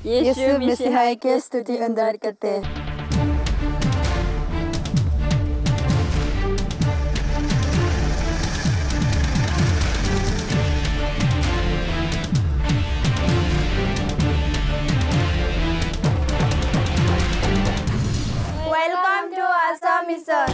യേശു മിശിഹായ്ക്ക് സ്തുതി ഉണ്ടായിരിക്കട്ടെ. Welcome to Assam Mission.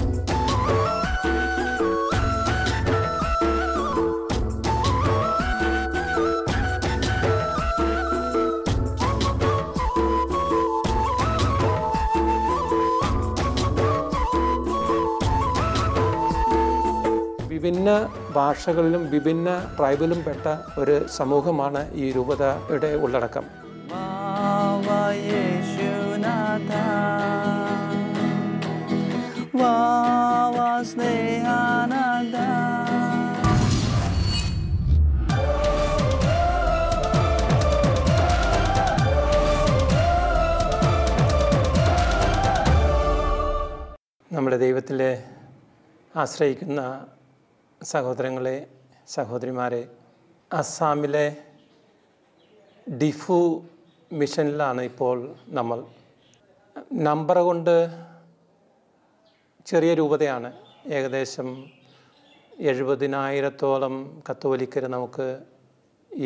വിഭിന്ന ഭാഷകളിലും വിഭിന്ന ട്രൈബിലും പെട്ട ഒരു സമൂഹമാണ് ഈ രൂപതയുടെ ഉള്ളടക്കം. നമ്മുടെ ദൈവത്തിലെ ആശ്രയിക്കുന്ന സഹോദരങ്ങളെ, സഹോദരിമാരെ, അസ്സാമിലെ ഡിഫു മിഷനിലാണ് ഇപ്പോൾ നമ്മൾ. നമ്പർ കൊണ്ട് ചെറിയ രൂപതയാണ്. ഏകദേശം 70,000-ഓളം കത്തോലിക്കർ നമുക്ക്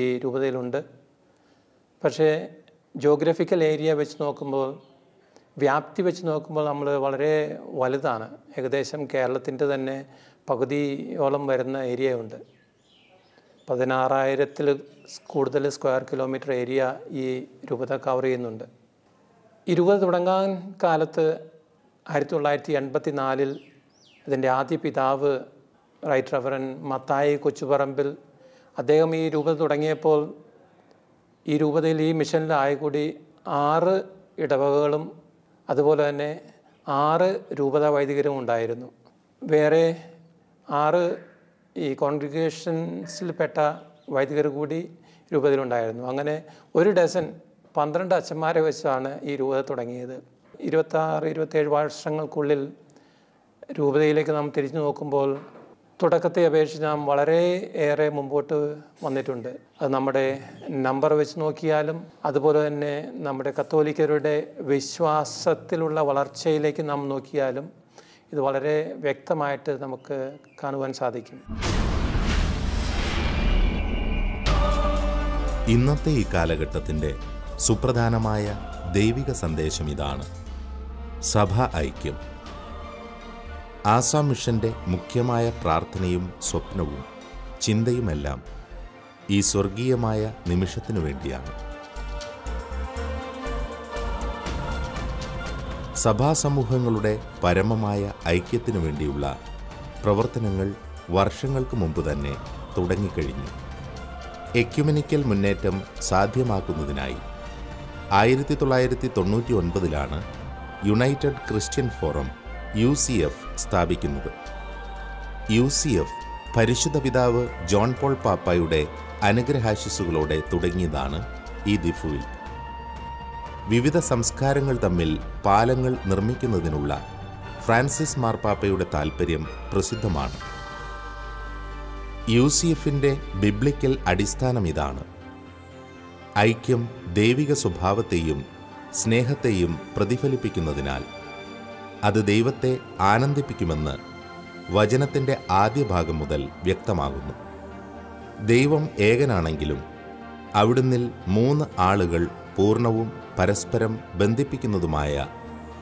ഈ രൂപതയിലുണ്ട്. പക്ഷേ ജോഗ്രഫിക്കൽ ഏരിയ വെച്ച് നോക്കുമ്പോൾ, വ്യാപ്തി വെച്ച് നോക്കുമ്പോൾ നമ്മൾ വളരെ വലുതാണ്. ഏകദേശം കേരളത്തിൻ്റെ തന്നെ പകുതിയോളം വരുന്ന ഏരിയ ഉണ്ട്. 16,000-ൽ കൂടുതൽ സ്ക്വയർ കിലോമീറ്റർ ഏരിയ ഈ രൂപത കവർ ചെയ്യുന്നുണ്ട്. ഈ രൂപത തുടങ്ങാൻ കാലത്ത് 1984-ൽ ഇതിൻ്റെ ആദ്യ പിതാവ് റൈറ്റ് റവറൻ മത്തായി കൊച്ചുപറമ്പിൽ, അദ്ദേഹം ഈ രൂപത തുടങ്ങിയപ്പോൾ ഈ രൂപതയിൽ ഈ മിഷനിൽ ആയിക്കൂടി 6 ഇടവകകളും അതുപോലെ തന്നെ 6 രൂപത വൈദികരും ഉണ്ടായിരുന്നു. വേറെ 6 ഈ കോൺഗ്രിഗേഷൻസിൽപ്പെട്ട വൈദികർ കൂടി രൂപതയിലുണ്ടായിരുന്നു. അങ്ങനെ 1 ഡസൻ 12 അച്ഛന്മാരെ വെച്ചാണ് ഈ രൂപത തുടങ്ങിയത്. 26-27 വർഷങ്ങൾക്കുള്ളിൽ രൂപതയിലേക്ക് നാം തിരിഞ്ഞു നോക്കുമ്പോൾ തുടക്കത്തെ അപേക്ഷിച്ച് നാം വളരെ ഏറെ മുമ്പോട്ട് വന്നിട്ടുണ്ട്. അത് നമ്മുടെ നമ്പർ വെച്ച് നോക്കിയാലും അതുപോലെ തന്നെ നമ്മുടെ കത്തോലിക്കരുടെ വിശ്വാസത്തിലുള്ള വളർച്ചയിലേക്ക് നാം നോക്കിയാലും ഇത് വളരെ വ്യക്തമായിട്ട് നമുക്ക് കാണുവാൻ സാധിക്കും. ഇന്നത്തെ ഈ കാലഘട്ടത്തിൻ്റെ സുപ്രധാനമായ ദൈവിക സന്ദേശം ഇതാണ്: സഭാ ഐക്യം. ആസാം മിഷന്റെ മുഖ്യമായ പ്രാർത്ഥനയും സ്വപ്നവും ചിന്തയുമെല്ലാം ഈ സ്വർഗീയമായ നിമിഷത്തിനു വേണ്ടിയാണ്. സഭാസമൂഹങ്ങളുടെ പരമമായ ഐക്യത്തിനു വേണ്ടിയുള്ള പ്രവർത്തനങ്ങൾ വർഷങ്ങൾക്ക് മുമ്പ് തന്നെ തുടങ്ങിക്കഴിഞ്ഞു. എക്യുമെനിക്കൽ മുന്നേറ്റം സാധ്യമാക്കുന്നതിനായി 1999-ലാണ് യുണൈറ്റഡ് ക്രിസ്ത്യൻ ഫോറം UCF സ്ഥാപിക്കുന്നത്. UCF പരിശുദ്ധ പിതാവ് ജോൺ പോൾ പാപ്പായുടെ അനുഗ്രഹാശിസ്സുകളോടെ തുടങ്ങിയതാണ് ഈ ദിഫുവിൽ. വിവിധ സംസ്കാരങ്ങൾ തമ്മിൽ പാലങ്ങൾ നിർമ്മിക്കുന്നതിനുള്ള ഫ്രാൻസിസ് മാർപ്പാപ്പയുടെ താൽപ്പര്യം പ്രസിദ്ധമാണ്. UCFന്റെ ബിബ്ലിക്കൽ അടിസ്ഥാനം ഇതാണ്: ഐക്യം ദൈവിക സ്വഭാവത്തെയും സ്നേഹത്തെയും പ്രതിഫലിപ്പിക്കുന്നതിനാൽ അത് ദൈവത്തെ ആനന്ദിപ്പിക്കുമെന്ന് വചനത്തിൻ്റെ ആദ്യ ഭാഗം മുതൽ വ്യക്തമാകുന്നു. ദൈവം ഏകനാണെങ്കിലും അവിടുന്നിൽ 3 ആളുകൾ പൂർണ്ണവും പരസ്പരം ബന്ധിപ്പിക്കുന്നതുമായ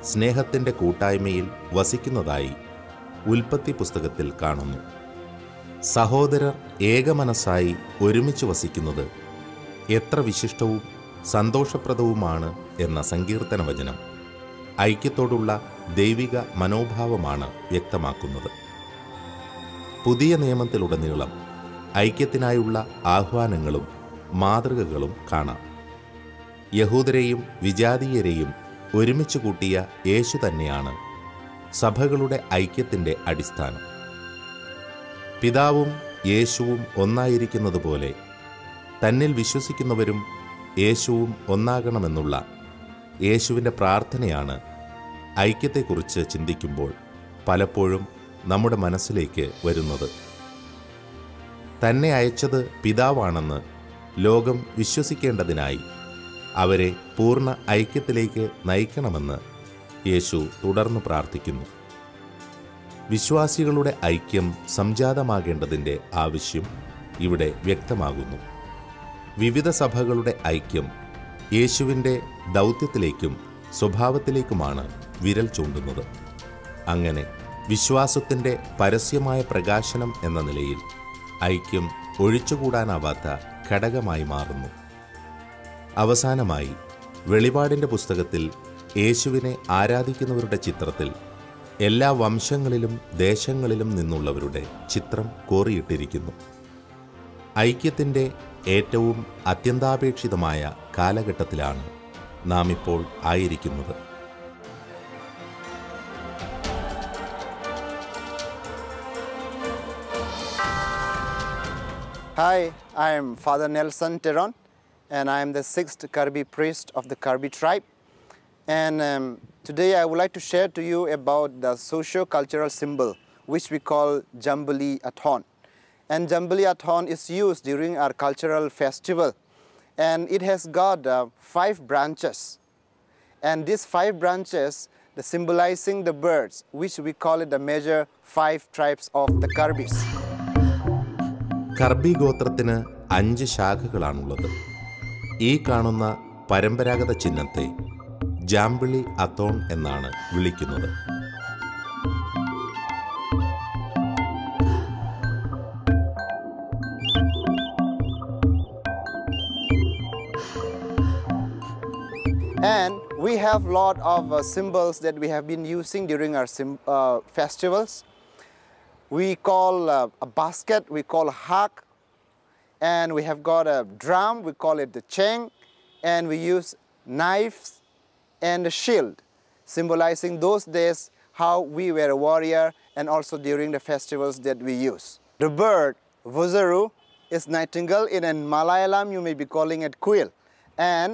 സ്നേഹത്തിൻ്റെ കൂട്ടായ്മയിൽ വസിക്കുന്നതായി ഉൽപ്പത്തി പുസ്തകത്തിൽ കാണുന്നു. സഹോദരർ ഏകമനസ്സായി ഒരുമിച്ച് വസിക്കുന്നത് എത്ര വിശിഷ്ടവും സന്തോഷപ്രദവുമാണ് എന്ന സങ്കീർത്തന വചനം ഐക്യത്തോടുള്ള ദൈവിക മനോഭാവമാണ് വ്യക്തമാക്കുന്നത്. പുതിയ നിയമത്തിലുടനീളം ഐക്യത്തിനായുള്ള ആഹ്വാനങ്ങളും മാതൃകകളും കാണാം. യഹൂദരെയും വിജാതീയരെയും ഒരുമിച്ച് കൂട്ടിയ യേശു തന്നെയാണ് സഭകളുടെ ഐക്യത്തിൻ്റെ അടിസ്ഥാനം. പിതാവും യേശുവും ഒന്നായിരിക്കുന്നതുപോലെ തന്നിൽ വിശ്വസിക്കുന്നവരും യേശുവും ഒന്നാകണമെന്നുള്ള യേശുവിൻ്റെ പ്രാർത്ഥനയാണ് ഐക്യത്തെക്കുറിച്ച് ചിന്തിക്കുമ്പോൾ പലപ്പോഴും നമ്മുടെ മനസ്സിലേക്ക് വരുന്നത്. തന്നെ അയച്ചത് പിതാവാണെന്ന് ലോകം വിശ്വസിക്കേണ്ടതിനായി അവരെ പൂർണ്ണ ഐക്യത്തിലേക്ക് നയിക്കണമെന്ന് യേശു തുടർന്ന് പ്രാർത്ഥിക്കുന്നു. വിശ്വാസികളുടെ ഐക്യം സംജാതമാകേണ്ടതിൻ്റെ ആവശ്യം ഇവിടെ വ്യക്തമാകുന്നു. വിവിധ സഭകളുടെ ഐക്യം യേശുവിൻ്റെ ദൗത്യത്തിലേക്കും സ്വഭാവത്തിലേക്കുമാണ് വിരൽ ചൂണ്ടുന്നത്. അങ്ങനെ വിശ്വാസത്തിൻ്റെ പരസ്യമായ പ്രകാശനം എന്ന നിലയിൽ ഐക്യം ഒഴിച്ചുകൂടാനാവാത്ത ഘടകമായി മാറുന്നു. അവസാനമായി വെളിപാടിൻ്റെ പുസ്തകത്തിൽ യേശുവിനെ ആരാധിക്കുന്നവരുടെ ചിത്രത്തിൽ എല്ലാ വംശങ്ങളിലും ദേശങ്ങളിലും നിന്നുള്ളവരുടെ ചിത്രം കോറിയിട്ടിരിക്കുന്നു. ഐക്യത്തിൻ്റെ ഏറ്റവും അത്യന്താപേക്ഷിതമായ കാലഘട്ടത്തിലാണ് നാം ഇപ്പോൾ ആയിരിക്കുന്നത്. Hi, I am Father Nelson Teron, and I am the 6th Karbi priest of the Karbi tribe. And today I would like to share to you about the socio-cultural symbol which we call Jambali Athon. And Jambali Athon is used during our cultural festival, and it has got 5 branches. And these 5 branches, the symbolizing the birds, which we call it the major 5 tribes of the Karbis. Karbi ഗോത്രത്തിന് 5 ശാഖകളാണുള്ളത്. ഈ കാണുന്ന പരമ്പരാഗത ചിഹ്നത്തെ ജാംബിളി അത്തോൺ എന്നാണ് വിളിക്കുന്നത്. And we have a lot of symbols that we have been using during our festivals. We call a basket, we call a hark, and we have got a drum, we call it the cheng, and we use knives and a shield, symbolizing those days how we were a warrior, and also during the festivals that we use. The bird, Vuzaru, is nightingale. In Malayalam, you may be calling it quail. And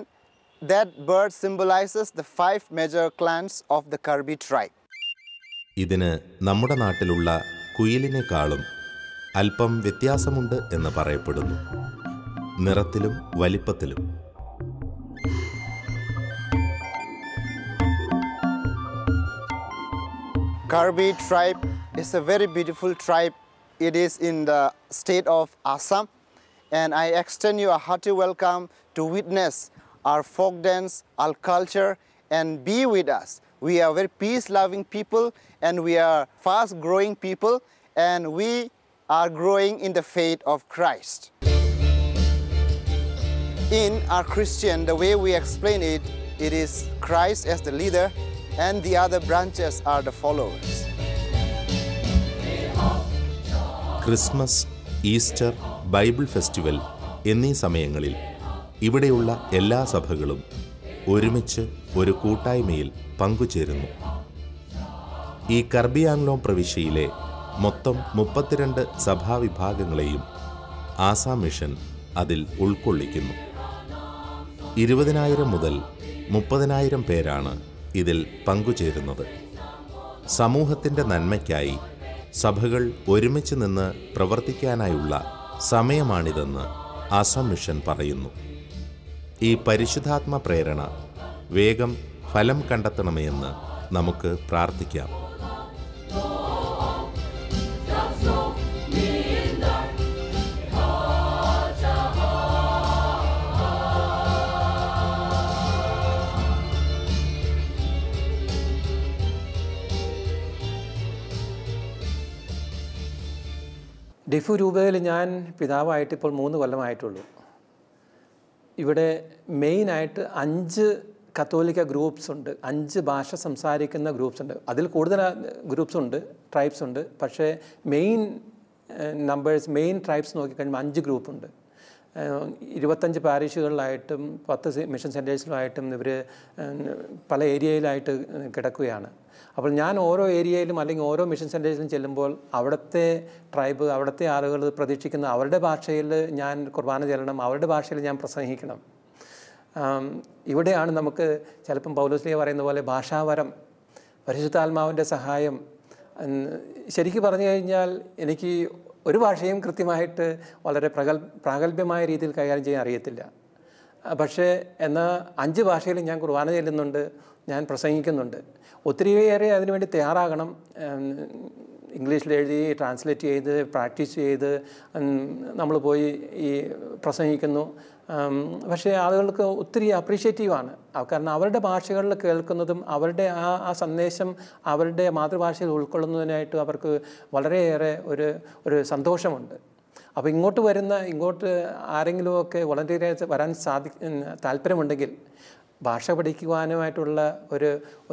that bird symbolizes the 5 major clans of the Karbi tribe. ഇതിന് നമ്മുടെ നാട്ടിലുള്ള കുയിലിനേക്കാളും അല്പം വ്യത്യാസമുണ്ട് എന്ന് പറയപ്പെടുന്നു, നിറത്തിലും വലിപ്പത്തിലും. Karbi tribe is a very beautiful tribe. It is in the state of Assam, and I extend you a hearty welcome to witness our folk dance, our culture, and be with us. We are very peace-loving people, and we are fast-growing people, and we are growing in the faith of Christ. In our Christian, the way we explain it, it is Christ as the leader, and the other branches are the followers. Christmas, Easter, Bible festival എന്നീ സമയങ്ങളിൽ ഇവിടെയുള്ള എല്ലാ സഭകളും ഒരുമിച്ച് ഒരു കൂട്ടായ്മയിൽ പങ്കുചേരുന്നു. ഈ കർബി ആംഗ്ലോം പ്രവിശ്യയിലെ മൊത്തം 32 സഭാവിഭാഗങ്ങളെയും ആസാം മിഷൻ അതിൽ ഉൾക്കൊള്ളിക്കുന്നു. 20,000 മുതൽ 30,000 പേരാണ് ഇതിൽ പങ്കുചേരുന്നത്. സമൂഹത്തിൻ്റെ നന്മയ്ക്കായി സഭകൾ ഒരുമിച്ച് നിന്ന് പ്രവർത്തിക്കാനായുള്ള സമയമാണിതെന്ന് ആസാം മിഷൻ പറയുന്നു. ഈ പരിശുദ്ധാത്മ പ്രേരണ വേഗം ഫലം കണ്ടെത്തണമെന്ന് നമുക്ക് പ്രാർത്ഥിക്കാം. ഡിഫു രൂപതയിൽ ഞാൻ പിതാവായിട്ട് ഇപ്പോൾ 3 കൊല്ലമായിട്ടുള്ളൂ. ഇവിടെ മെയിനായിട്ട് 5 കത്തോലിക്ക ഗ്രൂപ്പ്സ് ഉണ്ട്, 5 ഭാഷ സംസാരിക്കുന്ന ഗ്രൂപ്പ്സ് ഉണ്ട്. അതിൽ കൂടുതൽ ഗ്രൂപ്പ്സ് ഉണ്ട്, ട്രൈബ്സ് ഉണ്ട്. പക്ഷേ മെയിൻ ട്രൈബ്സ് നോക്കിക്കഴിയുമ്പോൾ 5 ഗ്രൂപ്പുണ്ട്. 25 പാരിഷുകളിലായിട്ടും 10 മിഷൻ സെൻറ്റേഴ്സിലുമായിട്ടും ഇവർ പല ഏരിയയിലായിട്ട് കിടക്കുകയാണ്. അപ്പോൾ ഞാൻ ഓരോ ഏരിയയിലും അല്ലെങ്കിൽ ഓരോ മിഷൻ സെൻറ്റേഴ്സിലും ചെല്ലുമ്പോൾ അവിടുത്തെ ട്രൈബ്, അവിടുത്തെ ആളുകൾ പ്രതീക്ഷിക്കുന്ന അവരുടെ ഭാഷയിൽ ഞാൻ കുർബാന ചെല്ലണം, അവരുടെ ഭാഷയിൽ ഞാൻ പ്രസംഗിക്കണം. ഇവിടെയാണ് നമുക്ക് ചിലപ്പം പൗലോസ്ലീഹ പറയുന്ന പോലെ ഭാഷാവരം, പരിശുദ്ധാത്മാവിൻ്റെ സഹായം. ശരിക്കും പറഞ്ഞു കഴിഞ്ഞാൽ എനിക്ക് ഒരു ഭാഷയും കൃത്യമായിട്ട് വളരെ പ്രാഗൽഭ്യമായ രീതിയിൽ കൈകാര്യം ചെയ്യാൻ അറിയത്തില്ല. പക്ഷേ എന്നാൽ 5 ഭാഷയിലും ഞാൻ കുർബാന ചെല്ലുന്നുണ്ട്, ഞാൻ പ്രസംഗിക്കുന്നുണ്ട്. ഒത്തിരിയേറെ അതിനുവേണ്ടി തയ്യാറാകണം. ഇംഗ്ലീഷിൽ എഴുതി ട്രാൻസ്ലേറ്റ് ചെയ്ത് പ്രാക്ടീസ് ചെയ്ത് നമ്മൾ പോയി ഈ പ്രസംഗിക്കുന്നു. പക്ഷേ ആളുകൾക്ക് ഒത്തിരി അപ്രീഷിയേറ്റീവാണ്. കാരണം അവരുടെ ഭാഷകളിൽ കേൾക്കുന്നതും അവരുടെ ആ സന്ദേശം അവരുടെ മാതൃഭാഷയിൽ ഉൾക്കൊള്ളുന്നതിനായിട്ട് അവർക്ക് വളരെയേറെ ഒരു സന്തോഷമുണ്ട്. അപ്പോൾ ഇങ്ങോട്ട് ആരെങ്കിലുമൊക്കെ വളരെയേറെ വരാൻ താല്പര്യമുണ്ടെങ്കിൽ ഭാഷ പഠിക്കുവാനുമായിട്ടുള്ള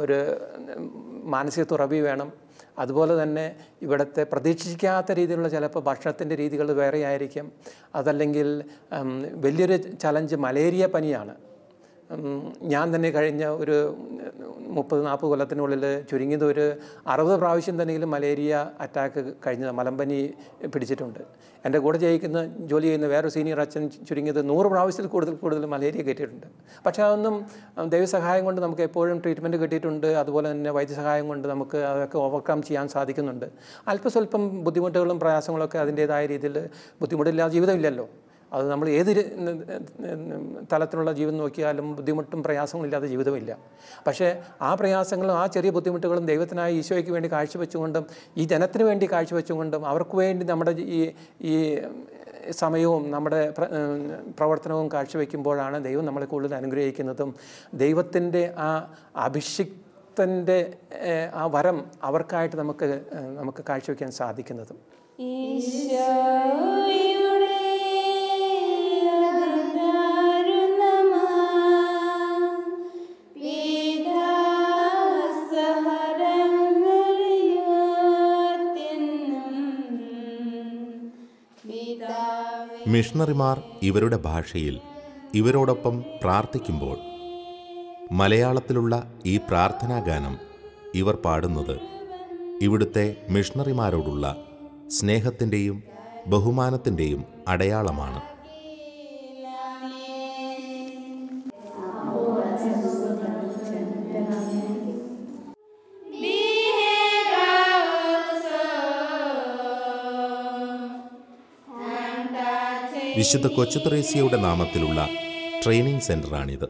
ഒരു മാനസിക തുറവി വേണം. അതുപോലെ തന്നെ ഇവിടുത്തെ പ്രതീക്ഷിക്കാത്ത രീതിയിലുള്ള ചിലപ്പോൾ ഭക്ഷണത്തിൻ്റെ രീതികൾ വേറെ ആയിരിക്കും. അതല്ലെങ്കിൽ വലിയൊരു ചലഞ്ച് മലേറിയ പനിയാണ്. ഞാൻ തന്നെ കഴിഞ്ഞ ഒരു 30-40 കൊല്ലത്തിനുള്ളിൽ ചുരുങ്ങിയത് ഒരു 60 പ്രാവശ്യം തന്നെയും മലേറിയ അറ്റാക്ക് കഴിഞ്ഞ മലമ്പനി പിടിച്ചിട്ടുണ്ട്. എൻ്റെ കൂടെ ജോലി ചെയ്യുന്ന വേറൊരു സീനിയർ അച്ഛൻ ചുരുങ്ങിയത് 100 പ്രാവശ്യത്തിൽ കൂടുതൽ മലേറിയ കിട്ടിയിട്ടുണ്ട്. പക്ഷേ അതൊന്നും ദൈവസഹായം കൊണ്ട് നമുക്ക് എപ്പോഴും ട്രീറ്റ്മെൻറ്റ് കിട്ടിയിട്ടുണ്ട്. അതുപോലെ തന്നെ വൈദ്യസഹായം കൊണ്ട് നമുക്ക് അതൊക്കെ ഓവർകം ചെയ്യാൻ സാധിക്കുന്നുണ്ട്. അല്പസ്വല്പം ബുദ്ധിമുട്ടുകളും പ്രയാസങ്ങളൊക്കെ അതിൻ്റേതായ രീതിയിൽ ബുദ്ധിമുട്ടില്ലാതെ ജീവിതമില്ലല്ലോ. അത് നമ്മൾ ഏത് തലത്തിലുള്ള ജീവിതം നോക്കിയാലും ബുദ്ധിമുട്ടും പ്രയാസങ്ങളും ഇല്ലാതെ ജീവിതമില്ല. പക്ഷേ ആ പ്രയാസങ്ങളും ആ ചെറിയ ബുദ്ധിമുട്ടുകളും ദൈവത്തിനായി ഈശോയ്ക്ക് വേണ്ടി കാഴ്ചവെച്ചുകൊണ്ടും ഈ ജനത്തിന് വേണ്ടി കാഴ്ചവെച്ചുകൊണ്ടും അവർക്ക് വേണ്ടി നമ്മുടെ ഈ സമയവും നമ്മുടെ പ്രവർത്തനവും കാഴ്ചവെക്കുമ്പോഴാണ് ദൈവം നമ്മളെ കൂടുതൽ അനുഗ്രഹിക്കുന്നതും ദൈവത്തിൻ്റെ ആ അഭിഷിക്തൻ്റെ ആ വരം അവർക്കായിട്ട് നമുക്ക് കാഴ്ചവെക്കാൻ സാധിക്കുന്നതും. മിഷണറിമാർ ഇവരുടെ ഭാഷയിൽ ഇവരോടൊപ്പം പ്രാർത്ഥിക്കുമ്പോൾ മലയാളത്തിലുള്ള ഈ പ്രാർത്ഥനാഗാനം ഇവർ പാടുന്നത് ഇവിടുത്തെ മിഷണറിമാരോടുള്ള സ്നേഹത്തിൻ്റെയും ബഹുമാനത്തിൻ്റെയും അടയാളമാണ്. വിശുദ്ധ കൊച്ചുത്രേസ്യയുടെ നാമത്തിലുള്ള ട്രെയിനിങ് സെൻ്ററാണിത്.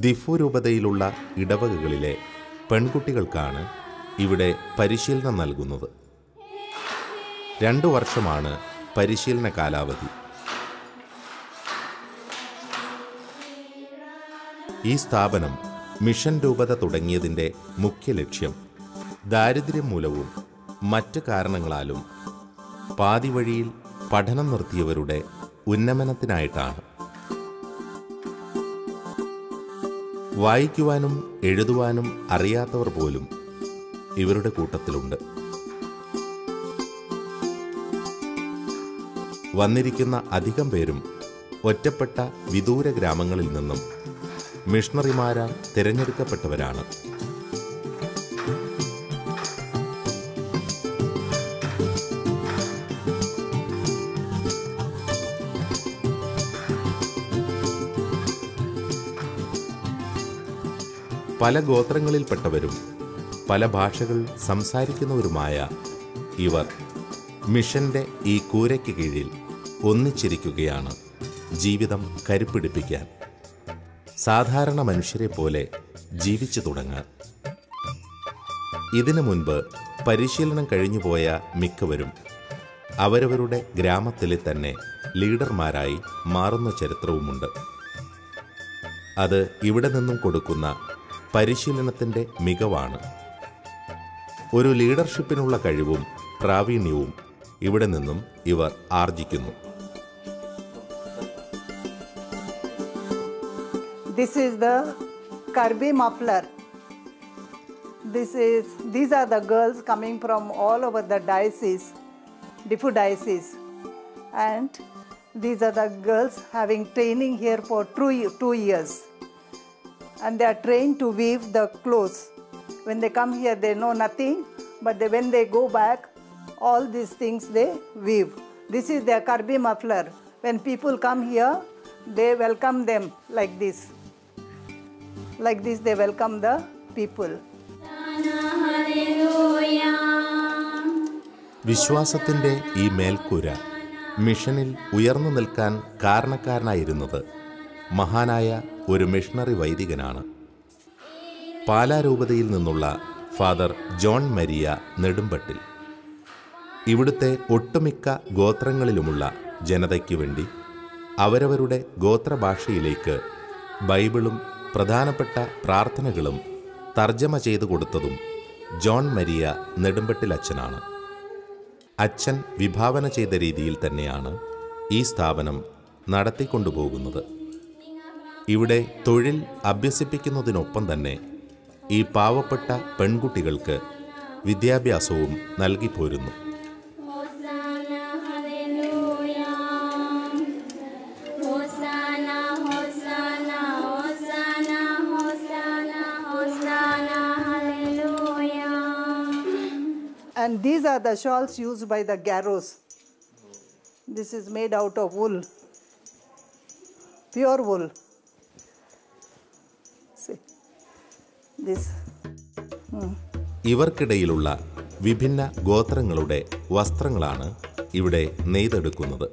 ദിഫു രൂപതയിലുള്ള ഇടവകകളിലെ പെൺകുട്ടികൾക്കാണ് ഇവിടെ പരിശീലനം നൽകുന്നത്. 2 വർഷമാണ് പരിശീലന കാലാവധി. ഈ സ്ഥാപനം മിഷൻ രൂപത തുടങ്ങിയതിൻ്റെ മുഖ്യ ലക്ഷ്യം ദാരിദ്ര്യം മൂലവും മറ്റ് കാരണങ്ങളാലും പാതി വഴിയിൽ പഠനം നിർത്തിയവരുടെ ഉന്നമനത്തിനായിട്ടാണ്. വായിക്കുവാനും എഴുതുവാനും അറിയാത്തവർ പോലും ഇവരുടെ കൂട്ടത്തിലുണ്ട്. വന്നിരിക്കുന്ന അധികം പേരും ഒറ്റപ്പെട്ട വിദൂര ഗ്രാമങ്ങളിൽ നിന്നും മിഷണറിമാരാൽ തിരഞ്ഞെടുക്കപ്പെട്ടവരാണ്. പല ഗോത്രങ്ങളിൽപ്പെട്ടവരും പല ഭാഷകൾ സംസാരിക്കുന്നവരുമായ ഇവർ മിഷന്റെ ഈ കൂരയ്ക്ക് കീഴിൽ ഒന്നിച്ചിരിക്കുകയാണ് ജീവിതം കരുപ്പിടിപ്പിക്കാൻ, സാധാരണ മനുഷ്യരെ പോലെ ജീവിച്ചു തുടങ്ങാൻ. ഇതിനു മുൻപ് പരിശീലനം കഴിഞ്ഞുപോയ മിക്കവരും അവരവരുടെ ഗ്രാമത്തിലെ തന്നെ ലീഡർമാരായി മാറുന്ന ചരിത്രവുമുണ്ട്. അത് ഇവിടെ നിന്നും കൊടുക്കുന്ന പരിശീലനത്തിൻ്റെ മികവാണ്. ഒരു ലീഡർഷിപ്പിനുള്ള കഴിവും പ്രാവീണ്യവും ഇവിടെ നിന്നും ഇവർ ആർജിക്കുന്നു. This is the Karbi muffler. These are the girls coming from all over the diocese, Diffu diocese, and these are the girls having training here for 2 years. And they are trained to weave the clothes. When they come here, they know nothing, but when they go back, all these things they weave. This is their Karbi muffler. When people come here, they welcome them like this. Like this, they welcome the people. വിശ്വാസത്തിൻ്റെ ഈ മേൽക്കൂര മിഷനിൽ ഉയർന്നു നിൽക്കാൻ കാരണക്കാരനായിരുന്നത് മഹാനായ ഒരു missionary വൈദികനാണ്. പാലാരൂപതയിൽ നിന്നുള്ള father John Maria നെടുമ്പട്ടിൽ. ഇവിടുത്തെ ഒട്ടുമിക്ക ഗോത്രങ്ങളിലുമുള്ള ജനതയ്ക്ക് വേണ്ടി അവരവരുടെ ഗോത്രഭാഷയിലേക്ക് ബൈബിളും പ്രധാനപ്പെട്ട പ്രാർത്ഥനകളും തർജ്ജമ ചെയ്തു കൊടുത്തതും ജോൺ മരിയ നെടുമ്പട്ടിൽ അച്ഛനാണ്. അച്ഛൻ വിഭാവന ചെയ്ത രീതിയിൽ തന്നെയാണ് ഈ സ്ഥാപനം നടത്തിക്കൊണ്ടുപോകുന്നത്. ഇവിടെ തൊഴിൽ അഭ്യസിപ്പിക്കുന്നതിനൊപ്പം തന്നെ ഈ പാവപ്പെട്ട പെൺകുട്ടികൾക്ക് വിദ്യാഭ്യാസവും നൽകിപ്പോരുന്നു. And these are the shawls used by the Garos. This is made out of wool, pure wool. See, this. ഇവർക്കിടയിലുള്ള വിഭിന്ന ഗോത്രങ്ങളുടെ വസ്ത്രങ്ങളാണ് ഇവിടെ നെയ്തെടുക്കുന്നത്.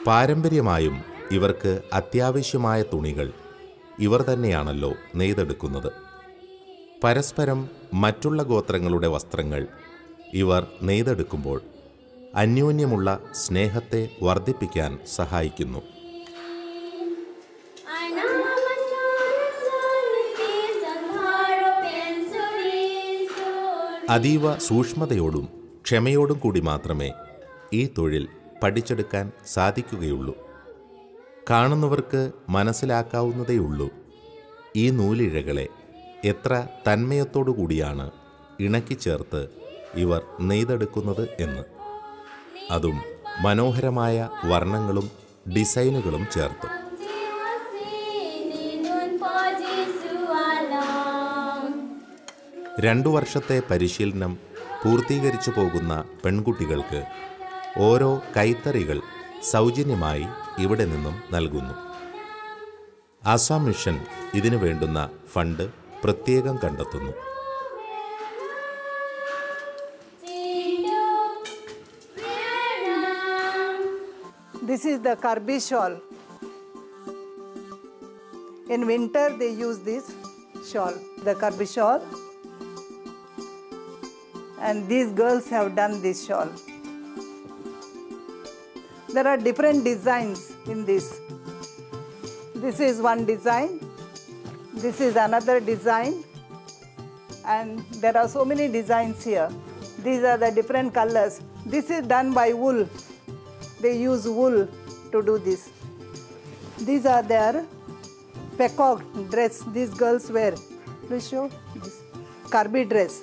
പാരമ്പര്യമായും ഇവർക്ക് അത്യാവശ്യമായ തുണികൾ ഇവർ തന്നെയാണല്ലോ നെയ്തെടുക്കുന്നത്. പരസ്പരം മറ്റുള്ള ഗോത്രങ്ങളുടെ വസ്ത്രങ്ങൾ ഇവർ നെയ്തെടുക്കുമ്പോൾ അന്യോന്യമുള്ള സ്നേഹത്തെ വർദ്ധിപ്പിക്കാൻ സഹായിക്കുന്നു. അതീവ സൂക്ഷ്മതയോടും ക്ഷമയോടും കൂടി മാത്രമേ ഈ തൊഴിൽ പഠിച്ചെടുക്കാൻ സാധിക്കുകയുള്ളൂ. കാണുന്നവർക്ക് മനസ്സിലാക്കാവുന്നതേയുള്ളൂ ഈ നൂലിഴകളെ എത്ര തന്മയത്തോടു കൂടിയാണ് ഇണക്കിച്ചേർത്ത് ഇവർ നെയ്തെടുക്കുന്നത് എന്ന്. അതും മനോഹരമായ വർണ്ണങ്ങളും ഡിസൈനുകളും ചേർത്ത്. രണ്ടു വർഷത്തെ പരിശീലനം പൂർത്തീകരിച്ചു പോകുന്ന പെൺകുട്ടികൾക്ക് ഓരോ കൈത്തറികൾ സൗജന്യമായി ഇവിടെ നിന്നും നൽകുന്നു. ആസാം മിഷൻ ഇതിനു വേണ്ടുന്ന ഫണ്ട് പ്രത്യേകം കണ്ടെത്തുന്നു. This is the Karbi shawl. In winter they use this shawl, the Karbi shawl. And these girls have done this shawl. There are different designs in this. This is one design. This is another design. And there are so many designs here. These are the different colors. This is done by wool. They use wool to do this. These are their peacock dress these girls wear. Please show this Karbi dress.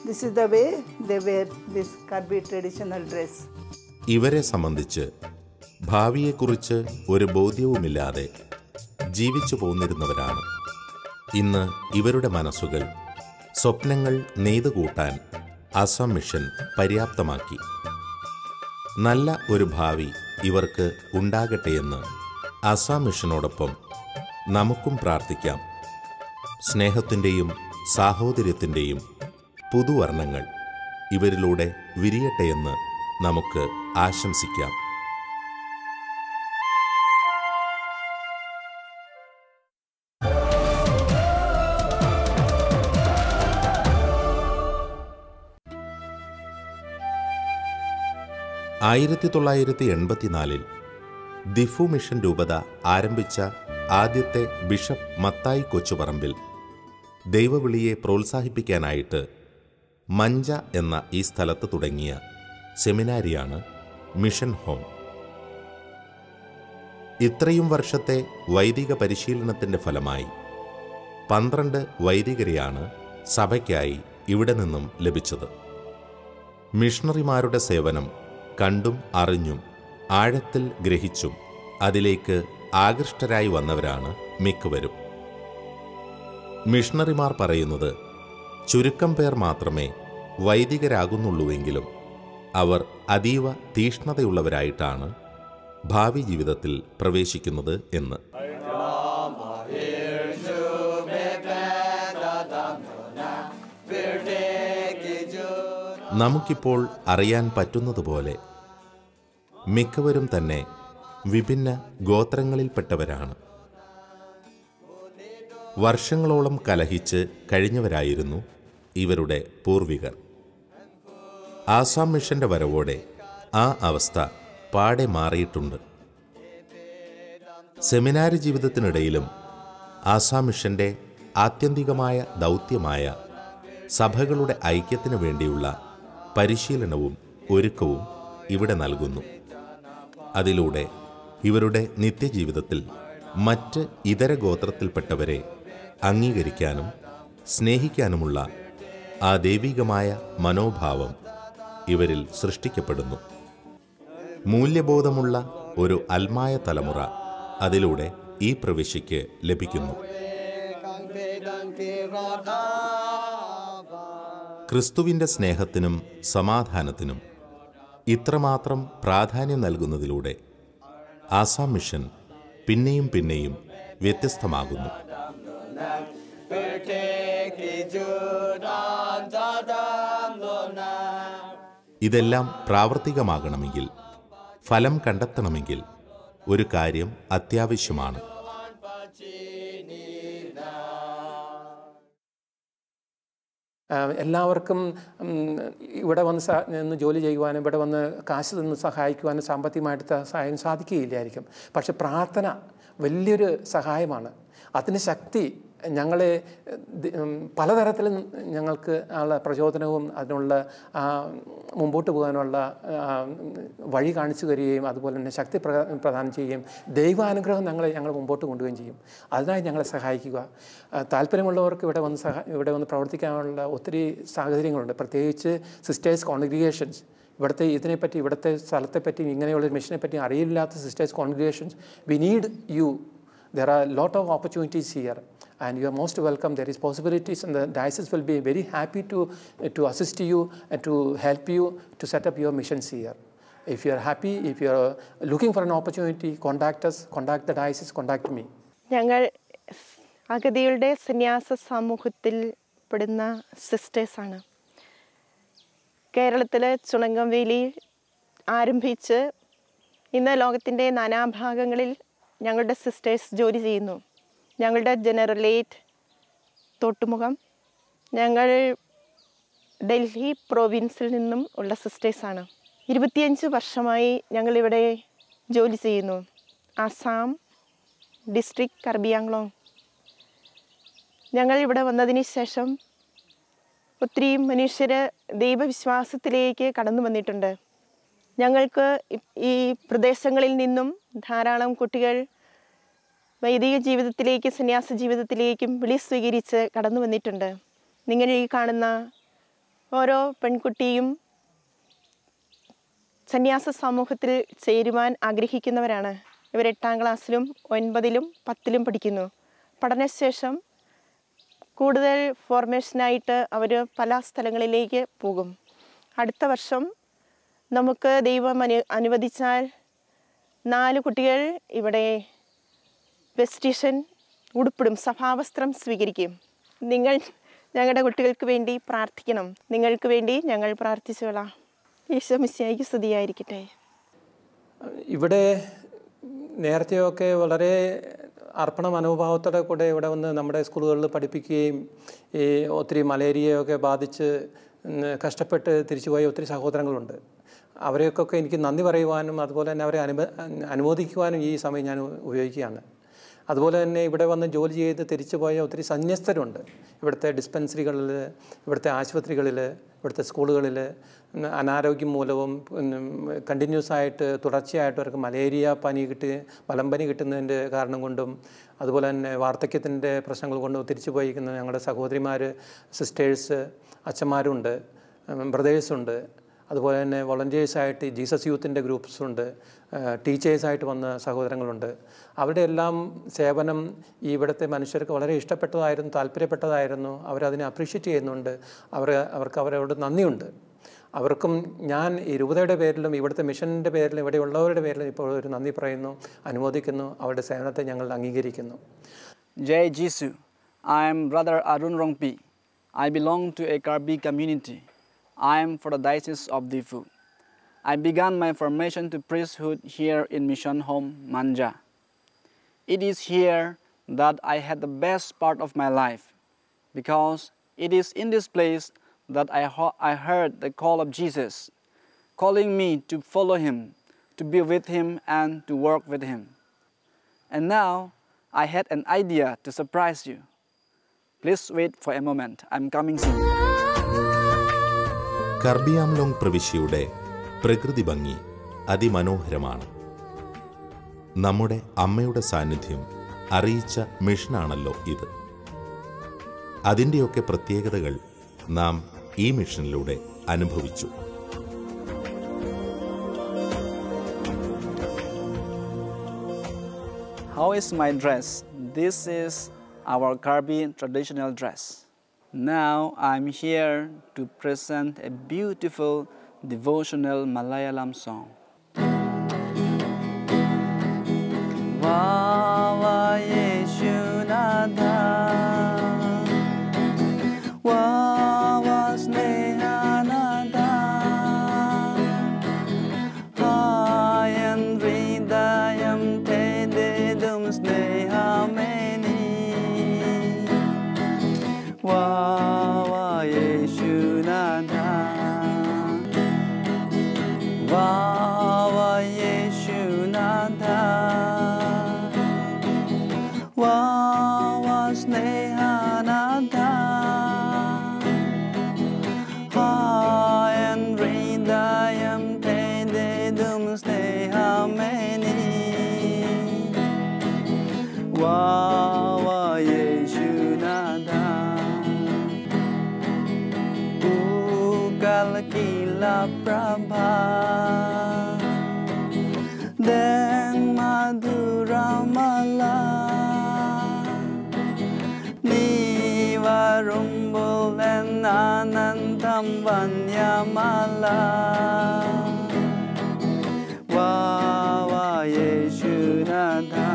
This is the way they wear this Karbi traditional dress. ഇവരെ സംബന്ധിച്ച് ഭാവിയെക്കുറിച്ച് ഒരു ബോധ്യവുമില്ലാതെ ജീവിച്ചു പോന്നിരുന്നവരാണ്. ഇന്ന് ഇവരുടെ മനസ്സുകൾ സ്വപ്നങ്ങൾ നെയ്തുകൂട്ടാൻ Assam mission പര്യാപ്തമാക്കി. നല്ല ഒരു ഭാവി ഇവർക്ക് ഉണ്ടാകട്ടെയെന്ന് ആസാം മിഷനോടൊപ്പം നമുക്കും പ്രാർത്ഥിക്കാം. സ്നേഹത്തിൻ്റെയും സാഹോദര്യത്തിൻ്റെയും പുതുവർണ്ണങ്ങൾ ഇവരിലൂടെ വിരിയട്ടെയെന്ന് നമുക്ക് ആശംസിക്കാം. ആയിരത്തി 1984 ദിഫു മിഷൻ രൂപത ആരംഭിച്ച ആദ്യത്തെ ബിഷപ്പ് മത്തായി കൊച്ചുപറമ്പിൽ ദൈവവിളിയെ പ്രോത്സാഹിപ്പിക്കാനായിട്ട് മഞ്ച എന്ന ഈ സ്ഥലത്ത് തുടങ്ങിയ സെമിനാരിയാണ് മിഷൻ ഹോം. ഇത്രയും വർഷത്തെ വൈദിക പരിശീലനത്തിൻ്റെ ഫലമായി 12 വൈദികരെയാണ് സഭയ്ക്കായി ഇവിടെ നിന്നും ലഭിച്ചത്. മിഷണറിമാരുടെ സേവനം കണ്ടും അറിഞ്ഞും ആഴത്തിൽ ഗ്രഹിച്ചും അതിലേക്ക് ആകൃഷ്ടരായി വന്നവരാണ് മിക്കവരും. മിഷണറിമാർ പറയുന്നത് ചുരുക്കം പേർ മാത്രമേ വൈദികരാകുന്നുള്ളൂവെങ്കിലും അവർ അതീവ തീഷ്ണതയുള്ളവരായിട്ടാണ് ഭാവി ജീവിതത്തിൽ പ്രവേശിക്കുന്നത് എന്ന്. നമുക്കിപ്പോൾ അറിയാൻ പറ്റുന്നതുപോലെ മിക്കവരും തന്നെ വിഭിന്ന ഗോത്രങ്ങളിൽപ്പെട്ടവരാണ്. വർഷങ്ങളോളം കലഹിച്ച് കഴിഞ്ഞവരായിരുന്നു ഇവരുടെ പൂർവികർ. ആസാം മിഷന്റെ വരവോടെ ആ അവസ്ഥ പാടെ മാറിയിട്ടുണ്ട്. സെമിനാരി ജീവിതത്തിനിടയിലും ആസാം മിഷന്റെ ആത്യന്തികമായ ദൗത്യമായ സഭകളുടെ ഐക്യത്തിനു വേണ്ടിയുള്ള പരിശീലനവും ഒരുക്കവും ഇവിടെ നൽകുന്നു. അതിലൂടെ ഇവരുടെ നിത്യജീവിതത്തിൽ മറ്റ് ഇതര ഗോത്രത്തിൽപ്പെട്ടവരെ അംഗീകരിക്കാനും സ്നേഹിക്കാനുമുള്ള ആ ദൈവികമായ മനോഭാവം ഇവരിൽ സൃഷ്ടിക്കപ്പെടുന്നു. മൂല്യബോധമുള്ള ഒരു അൽമായ തലമുറ അതിലൂടെ ഈ പ്രവിശ്യയ്ക്ക് ലഭിക്കുന്നു. ക്രിസ്തുവിൻ്റെ സ്നേഹത്തിനും സമാധാനത്തിനും ഇത്രമാത്രം പ്രാധാന്യം നൽകുന്നതിലൂടെ ആസാം മിഷൻ പിന്നെയും പിന്നെയും വ്യത്യസ്തമാകുന്നു. ഇതെല്ലാം പ്രാവർത്തികമാകണമെങ്കിൽ, ഫലം കണ്ടെത്തണമെങ്കിൽ ഒരു കാര്യം അത്യാവശ്യമാണ്. എല്ലാവർക്കും ഇവിടെ വന്ന് ജോലി ചെയ്യുവാനും ഇവിടെ വന്ന് കാശ് നിന്ന് സഹായിക്കുവാനും സാമ്പത്തികമായിട്ട് സഹായം സാധിക്കുകയില്ലായിരിക്കും. പക്ഷെ പ്രാർത്ഥന വലിയൊരു സഹായമാണ്. അതിന് ശക്തി ഞങ്ങളെ പലതരത്തിലും ഞങ്ങൾക്ക് ഉള്ള പ്രചോദനവും അതിനുള്ള മുമ്പോട്ട് പോകാനുള്ള വഴി കാണിച്ചു തരികയും അതുപോലെ തന്നെ ശക്തി പ്രദാനം ചെയ്യുകയും ദൈവാനുഗ്രഹം ഞങ്ങൾ മുമ്പോട്ട് കൊണ്ടുപോവുകയും ചെയ്യും. അതിനായി ഞങ്ങളെ സഹായിക്കുക. താല്പര്യമുള്ളവർക്ക് ഇവിടെ വന്ന് പ്രവർത്തിക്കാനുള്ള ഒത്തിരി സാഹചര്യങ്ങളുണ്ട്. പ്രത്യേകിച്ച് സിസ്റ്റേഴ്സ് കോൺഗ്രിഗേഷൻസ്, ഇവിടുത്തെ സ്ഥലത്തെപ്പറ്റി ഇങ്ങനെയുള്ള മിഷനെ പറ്റി അറിയില്ലാത്ത sisters congregations, we need you. There are a lot of opportunities here and you are most welcome. There is possibilities and the diocese will be very happy to assist you and to help you to set up your missions here. If you are happy, if you are looking for an opportunity, contact us, contact the diocese, contact me. ഞങ്ങൾ അഗതികളുടെ സന്യാസ സമൂഹത്തിൽ പെടുന്ന സിസ്റ്റേഴ്സാണ്. കേരളത്തിലെ ചുണങ്കംവേലിയിൽ ആരംഭിച്ച് ഇന്ന് ലോകത്തിൻ്റെ നാനാഭാഗങ്ങളിൽ ഞങ്ങളുടെ sisters ജോലി ചെയ്യുന്നു. ഞങ്ങളുടെ ജനറലേറ്റ് തോട്ടുമുഖം, ഞങ്ങൾ ഡൽഹി പ്രൊവിൻസിൽ നിന്നും ഉള്ള സിസ്റ്റേഴ്സാണ്. 25 വർഷമായി ഞങ്ങളിവിടെ ജോലി ചെയ്യുന്നു. ആസാം ഡിസ്ട്രിക്ട് കർബി ആങ്ലോങ്. ഞങ്ങൾ ഇവിടെ വന്നതിന് ശേഷം ഒത്തിരി മനുഷ്യർ ദൈവവിശ്വാസത്തിലേക്ക് കടന്നു വന്നിട്ടുണ്ട്. ഞങ്ങൾക്ക് ഈ പ്രദേശങ്ങളിൽ നിന്നും ധാരാളം കുട്ടികൾ വൈദിക ജീവിതത്തിലേക്ക് സന്യാസ ജീവിതത്തിലേക്കും വിളി സ്വീകരിച്ച് കടന്നു വന്നിട്ടുണ്ട്. നിങ്ങൾ ഈ കാണുന്ന ഓരോ പെൺകുട്ടിയും സന്യാസ സമൂഹത്തിൽ ചേരുവാൻ ആഗ്രഹിക്കുന്നവരാണ്. ഇവർ 8ാം ക്ലാസ്സിലും 9ലും 10ലും പഠിക്കുന്നു. പഠനശേഷം കൂടുതൽ ഫോർമേഷനായിട്ട് അവർ പല സ്ഥലങ്ങളിലേക്ക് പോകും. അടുത്ത വർഷം നമുക്ക് ദൈവം അനുവദിച്ചാൽ 4 കുട്ടികൾ ഇവിടെ വെസ്റ്റീഷൻ ഉടുപ്പിടും, സഭാവസ്ത്രം സ്വീകരിക്കും. നിങ്ങൾ ഞങ്ങളുടെ കുട്ടികൾക്ക് വേണ്ടി പ്രാർത്ഥിക്കണം. നിങ്ങൾക്ക് വേണ്ടി ഞങ്ങൾ പ്രാർത്ഥിച്ചോളാം. ഈശോ മിശിഹായ്ക്ക് സ്തുതിയായിരിക്കട്ടെ. ഇവിടെ നേരത്തെയൊക്കെ വളരെ അർപ്പണ മനോഭാവത്തോടെ കൂടെ ഇവിടെ വന്ന് നമ്മുടെ സ്കൂളുകളിൽ പഠിപ്പിക്കുകയും ഈ ഒത്തിരി മലേറിയയൊക്കെ ബാധിച്ച് കഷ്ടപ്പെട്ട് തിരിച്ചുപോയ ഒത്തിരി സഹോദരങ്ങളുണ്ട്. അവരെയൊക്കെ എനിക്ക് നന്ദി പറയുവാനും അതുപോലെ തന്നെ അവരെ അനുമോദിക്കുവാനും ഈ സമയം ഞാൻ ഉപയോഗിക്കുകയാണ്. അതുപോലെ തന്നെ ഇവിടെ വന്ന് ജോലി ചെയ്ത് തിരിച്ചുപോയ ഒത്തിരി സന്യസ്തരുണ്ട്. ഇവിടുത്തെ ഡിസ്പെൻസറികളിൽ, ഇവിടുത്തെ ആശുപത്രികളിൽ, ഇവിടുത്തെ സ്കൂളുകളിൽ അനാരോഗ്യം മൂലവും കണ്ടിന്യൂസ് ആയിട്ട് തുടർച്ചയായിട്ട് അവർക്ക് മലേറിയ പനി മലമ്പനി കിട്ടുന്നതിൻ്റെ കാരണം കൊണ്ടും അതുപോലെ തന്നെ വാർദ്ധക്യത്തിൻ്റെ പ്രശ്നങ്ങൾ കൊണ്ടും തിരിച്ചു പോയിരിക്കുന്ന ഞങ്ങളുടെ സഹോദരിമാർ, സിസ്റ്റേഴ്സ്, അച്ഛന്മാരുണ്ട്, ബ്രദേഴ്സുണ്ട്. അതുപോലെ തന്നെ വോളണ്ടിയേഴ്സായിട്ട് ജീസസ് യൂത്തിൻ്റെ ഗ്രൂപ്പ്സുണ്ട്, ടീച്ചേഴ്സായിട്ട് വന്ന സഹോദരങ്ങളുണ്ട്. അവരുടെ എല്ലാം സേവനം ഈ ഇവിടുത്തെ മനുഷ്യർക്ക് വളരെ ഇഷ്ടപ്പെട്ടതായിരുന്നു, താല്പര്യപ്പെട്ടതായിരുന്നു. അവരതിനെ അപ്രീഷിയേറ്റ് ചെയ്യുന്നുണ്ട്. അവർക്ക് അവരോട് നന്ദിയുണ്ട്. അവർക്കും ഞാൻ ഈ രൂപതയുടെ പേരിലും ഇവിടുത്തെ മിഷൻ്റെ പേരിലും ഇവിടെയുള്ളവരുടെ പേരിലും ഇപ്പോൾ ഒരു നന്ദി പറയുന്നു, അനുമോദിക്കുന്നു. അവരുടെ സേവനത്തെ ഞങ്ങൾ അംഗീകരിക്കുന്നു. Jai Jisu. I am Brother Arun Rongpi. I belong to a Karbi community. I am for the Diocese of Diffu. I began my formation to priesthood here in Mission Home, Manja. It is here that I had the best part of my life, because it is in this place that I heard the call of Jesus, calling me to follow Him, to be with Him and to work with Him. And now, I had an idea to surprise you. Please wait for a moment. I'm coming soon. Karbi ആംലോങ് പ്രവിശ്യയുടെ പ്രകൃതി ഭംഗി അതിമനോഹരമാണ്. നമ്മുടെ അമ്മയുടെ സാന്നിധ്യം അറിയിച്ച മിഷനാണല്ലോ ഇത്. അതിൻ്റെയൊക്കെ പ്രത്യേകതകൾ നാം ഈ മിഷനിലൂടെ അനുഭവിച്ചു. How is my dress? This is our Karbi traditional dress. Now I'm here to present a beautiful devotional Malayalam song. Vava Yeshunada, Vava Snehanada, Hayan Hridayam Tededum Snehameni, Vava Yeshunada, Vava Yeshunada, Vava Snehanada, Hayan Hridayam Tededum Snehameni, Vava Yeshunada, Ugal Kila Prabha, Den Madhura Mala, Nivarumbul and Anantam Vanyamala, Vava Yeshunada,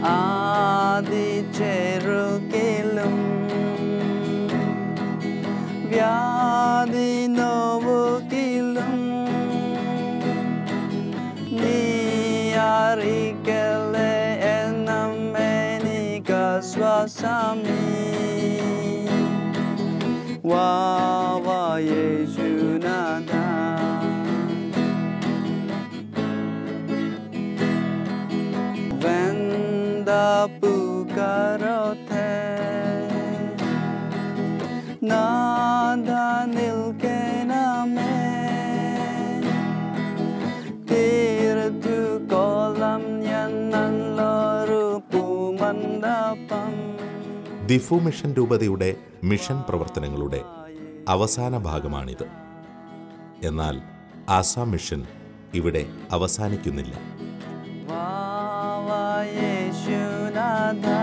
Adi Cherukilum, Vyadi Novukilum, Niyarikele Enamenika Swasami, Vava Yeshunada. Venda Pukarote, Nada Nilkename, Tirtu Kolam Yanan Lorupu Mandapam. Diphu mission രൂപതയുടെ mission പ്രവർത്തനങ്ങളുടെ അവസാന ഭാഗമാണിത്. എന്നാൽ Assam mission ഇവിടെ അവസാനിക്കുന്നില്ല. Vava Yeshunada,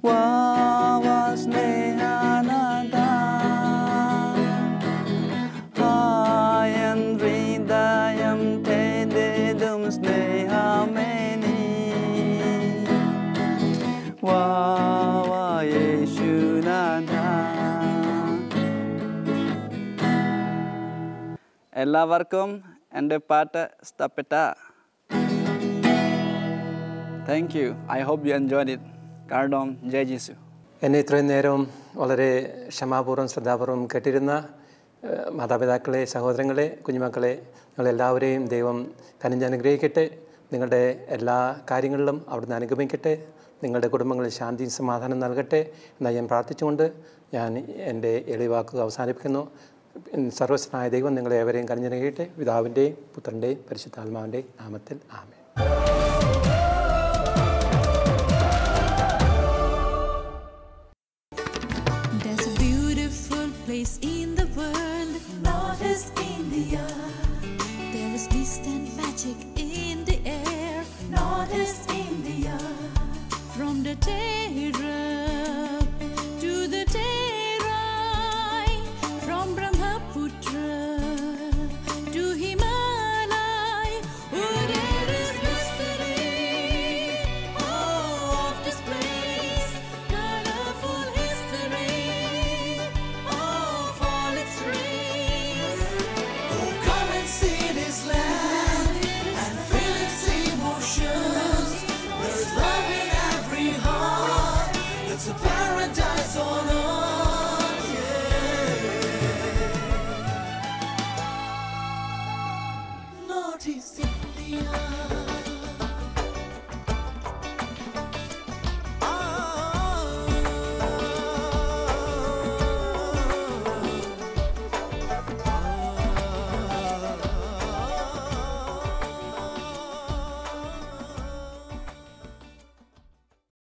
Vava Snehanada, Hayan Hridayam Tededum Snehameni, Vava Yeshunada. എല്ലാവർക്കും എൻ്റെ പാട്ട് ഇഷ്ടപ്പെട്ട? Thank you. I hope you enjoyed it. കാരണം ജയ ജീസു. എന്നെ ഇത്രയും നേരം വളരെ ക്ഷമാപൂർവ്വം ശ്രദ്ധാപൂർവ്വം കേട്ടിരുന്ന മാതാപിതാക്കളെ, സഹോദരങ്ങളെ, കുഞ്ഞുമക്കളെ, നിങ്ങളെല്ലാവരെയും ദൈവം കനിഞ്ഞനുഗ്രഹിക്കട്ടെ. നിങ്ങളുടെ എല്ലാ കാര്യങ്ങളിലും അവിടുന്ന് അനുഗമിക്കട്ടെ. നിങ്ങളുടെ കുടുംബങ്ങളിൽ ശാന്തിയും സമാധാനം നൽകട്ടെ എന്ന് ഞാൻ പ്രാർത്ഥിച്ചുകൊണ്ട് ഞാൻ എൻ്റെ എളിയ വാക്കുകൾ അവസാനിപ്പിക്കുന്നു. സർവ്വസ്വനായ ദൈവം നിങ്ങളെ ഏവരെയും കനിഞ്ഞനുഗ്രഹിക്കട്ടെ. പിതാവിൻ്റെയും പുത്രൻ്റെയും പരിശുദ്ധാത്മാവിൻ്റെയും നാമത്തിൽ ആമേൻ.